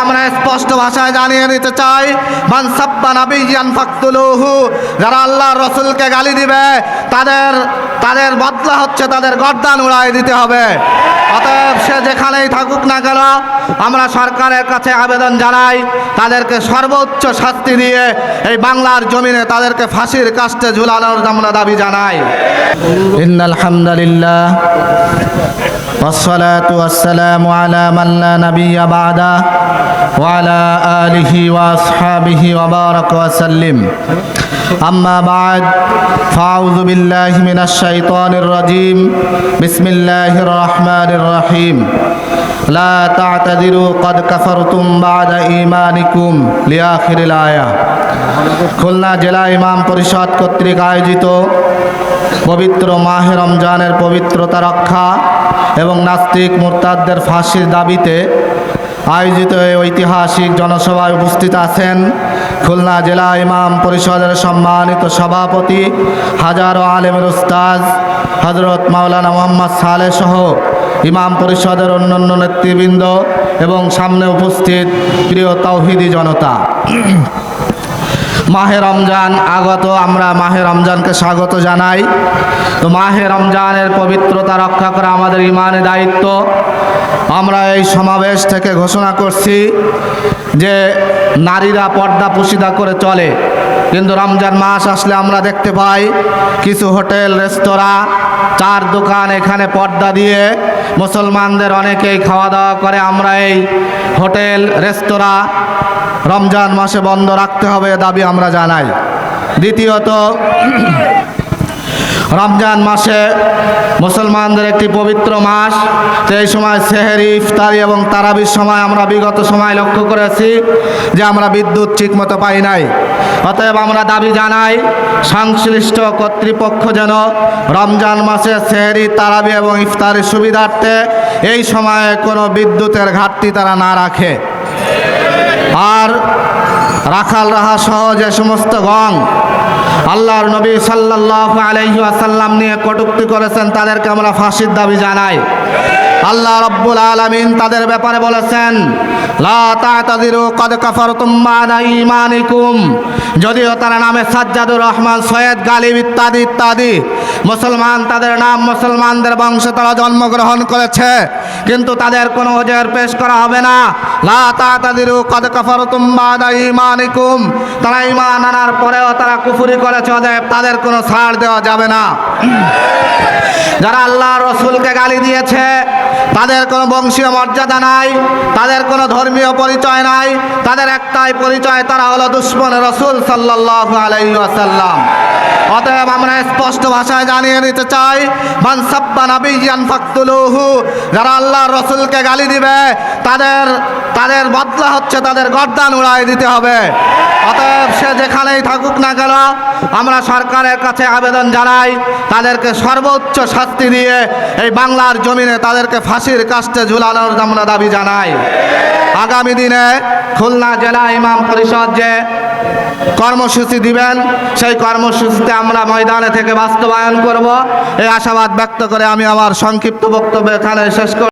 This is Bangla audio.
আমরা স্পষ্ট ভাষায় জানিয়ে দিতে চাই, মান সাব্বা নাবিয়্যান ফাকতুলুহু, যারা আল্লাহর রাসূলকে গালি দিবে তাদের বদলা হচ্ছে তাদের গর্দান উড়াই দিতে হবে। অতএব সে যেখানেই থাকুক না কেন আমরা সরকারের কাছে আবেদন জানাই, তাদেরকে সর্বোচ্চ শাস্তি দিয়ে এই বাংলার জমিনে তাদেরকে ফাঁসির কাস্টে ঝুলানোর আমরা দাবি জানাই। ইন্নাল হামদুলিল্লাহ والصلاة والسلام على من لا نبي بعده وعلى آله وأصحابه وبارك وسلم أما بعد فأعوذ بالله من الشيطان الرجيم بسم الله الرحمن الرحيم لا تعتذروا قد كفرتم بعد إيمانكم لآخر الآية। খুলনা জেলা ইমাম পরিষদ কর্তৃক আয়োজিত পবিত্র মাহে রমজানের পবিত্রতা রক্ষা এবং নাস্তিক মুরতাদদের ফাঁসির দাবিতে আয়োজিত এই ঐতিহাসিক জনসভায় উপস্থিত আছেন খুলনা জেলা ইমাম পরিষদের সম্মানিত সভাপতি হাজারো আলেমের উস্তাদ হযরত মাওলানা মোহাম্মদ সালেহ সহ ইমাম পরিষদের অন্যান্য নেতৃবৃন্দ এবং সামনে উপস্থিত প্রিয় তাওহীদি জনতা। মাহে রমজান আগত, আমরা মাহে রমজানকে স্বাগত জানাই। তো মাহে রমজানের পবিত্রতা রক্ষা করা আমাদের ইমানের দায়িত্ব। আমরা এই সমাবেশ থেকে ঘোষণা করছি যে নারীরা পর্দা পুশিদা করে চলে, কিন্তু রমজান মাস আসলে আমরা দেখতে পাই কিছু হোটেল রেস্তোরাঁ চার দোকান এখানে পর্দা দিয়ে মুসলমানদের অনেকেই খাওয়া দাওয়া করে। আমরা এই হোটেল রেস্তোরাঁ রমজান মাসে বন্ধ রাখতে হবে দাবি আমরা জানাই। দ্বিতীয়ত, রমজান মাসে মুসলমানদের একটি পবিত্র মাস, এই সময় সেহরি, ইফতারি এবং তারাবির সময় আমরা বিগত সময় লক্ষ্য করেছি যে আমরা বিদ্যুৎ ঠিকমতো পাই নাই। অতএব আমরা দাবি জানাই সংশ্লিষ্ট কর্তৃপক্ষ যেন রমজান মাসে সেহরি, তারাবি এবং ইফতারির সুবিধার্থে এই সময়ে কোনো বিদ্যুতের ঘাটতি তারা না রাখে। আর রাখাল রাহা সহ যে সমস্ত গং আল্লাহর নবী সাল্লাল্লাহু আলাইহি ওয়াসাল্লাম নিয়ে কটূক্তি করেছেন তাদেরকে আমরা ফাঁসির দাবি জানাই। আল্লাহ রাব্বুল আলামিন তাদের ব্যাপারে বলেছেন, লা তা'তাযিরু ক্বাদ কাফারতুম বা'দা ঈমানিকুম। যদিও তার নামে সাজ্জাদুর রহমান, সৈয়দ গালিব ইত্যাদি ইত্যাদি মুসলমান, তাদের নাম মুসলমানদের বংশে তারা জন্মগ্রহণ করেছে, কিন্তু তাদের কোনো ওজর পেশ করা হবে না। লা তা'তাযিরু ক্বাদ কাফারতুম বা'দা ঈমানিকুম, তারা ঈমান আনার পরেও তারা কুফরি করেছে, অতএব তাদের কোনো ছাড় দেওয়া যাবে না। যারা আল্লাহর রাসূলকে গালি দিয়েছে তাদের কোনো বংশীয় মর্যাদা নাই, তাদের কোনো ধর্মীয় পরিচয় নাই, তাদের একটাই পরিচয়, তারা হলো দুশমন রাসূল সাল্লাল্লাহু আলাইহি ওয়াসাল্লাম। অতএব আমরা স্পষ্ট ভাষায় জানিয়ে দিতে চাই, মান সাব্বা নাবিয়্যান ফাকতুলুহু, যারা আল্লাহর রাসূলকে গালি দিবে তাদের বদলা হচ্ছে তাদের গর্দান উড়াই দিতে হবে। অতএব সে যেখানেই থাকুক না কেন আমরা সরকারের কাছে আবেদন জানাই, তাদেরকে সর্বোচ্চ শাস্তি দিয়ে এই বাংলার জমিনে তাদেরকে ফাঁসির কাস্টে ঝুলানোর আমরা দাবি জানাই। আগামী দিনে খুলনা জেলা ইমাম পরিষদ যে কর্মসূচি দিবেন সেই কর্মসূচিতে আমরা ময়দানে থেকে বাস্তবায়ন করব, এই আশাবাদ ব্যক্ত করে আমি আমার সংক্ষিপ্ত বক্তব্য এখানে শেষ করব।